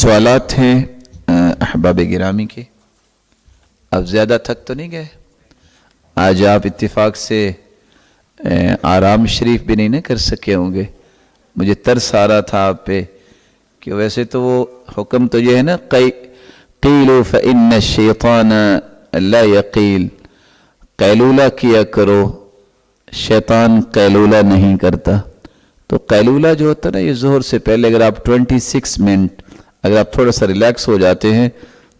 सवालात हैं अहबाब गिरामी के। अब ज़्यादा थक तो नहीं गए? आज आप इत्तिफाक से आराम शरीफ भी नहीं ना कर सके होंगे। मुझे तरस आ रहा था आप पे कि वैसे तो वो हुक्म तो ये है ना, क़ीलू फ़इन्न शैतान ला यक़ील, कैलूला किया करो, शैतान कैलूला नहीं करता। तो कैलूला जो होता है ना, ये ज़ोहर से पहले अगर आप 26 मिनट अगर आप थोड़ा सा रिलैक्स हो जाते हैं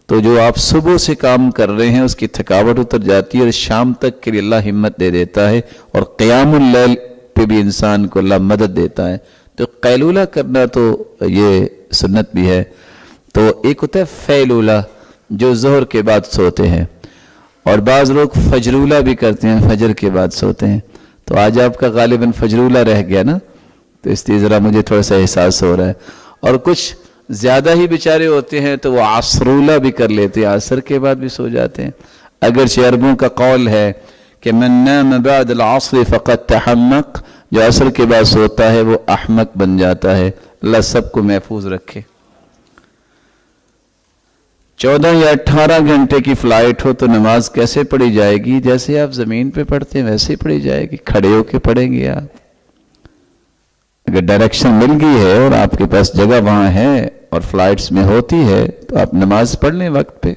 तो जो आप सुबह से काम कर रहे हैं उसकी थकावट उतर जाती है और शाम तक के लिए अल्लाह हिम्मत दे देता है और क़यामुल लैल पे भी इंसान को अल्लाह मदद देता है। तो कैलूला करना तो ये सुन्नत भी है। तो एक होता है फ़ैलूला जो ज़ोहर के बाद सोते हैं, और बाज़ लोग फजरूला भी करते हैं, फजर के बाद सोते हैं। तो आज आपका गालिबन फजरूला रह गया ना, तो इसलिए ज़रा मुझे थोड़ा सा एहसास हो रहा है। और कुछ ज़्यादा ही बेचारे होते हैं तो वो आसरूला भी कर लेते हैं, असर के बाद भी सो जाते हैं। अगर अरबों का कौल है कि मन नाम बअदल अस्र फ़क़द तहम्मक, जो असर के बाद सोता है वो अहमक बन जाता है। अल्लाह सबको महफूज रखे। 14 या 18 घंटे की फ़्लाइट हो तो नमाज कैसे पढ़ी जाएगी? जैसे आप ज़मीन पे पढ़ते हैं वैसे ही पढ़ी जाएगी, खड़े होके पढ़ेंगे आप। अगर डायरेक्शन मिल गई है और आपके पास जगह वहाँ है और फ्लाइट्स में होती है तो आप नमाज पढ़ लें वक्त पे,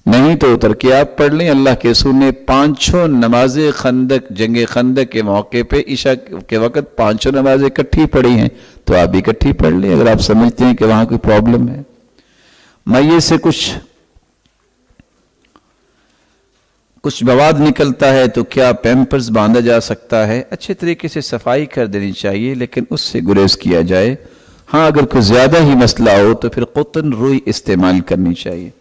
नहीं तो उतर के आप पढ़ लें। अल्लाह के रसूल ने 5 नमाज़ें खंदक, जंगे खंदक के मौके पे ईशा के वक़्त 5 नमाज़ें इकट्ठी पढ़ी हैं, तो आप भी इकट्ठी पढ़ लें अगर आप समझते हैं कि वहाँ कोई प्रॉब्लम है। मैये से कुछ मवाद निकलता है तो क्या पैम्पर्स बांधा जा सकता है? अच्छे तरीके से सफाई कर देनी चाहिए, लेकिन उससे गुरेज किया जाए। हाँ, अगर कोई ज़्यादा ही मसला हो तो फिर क़ुतन रुई इस्तेमाल करनी चाहिए।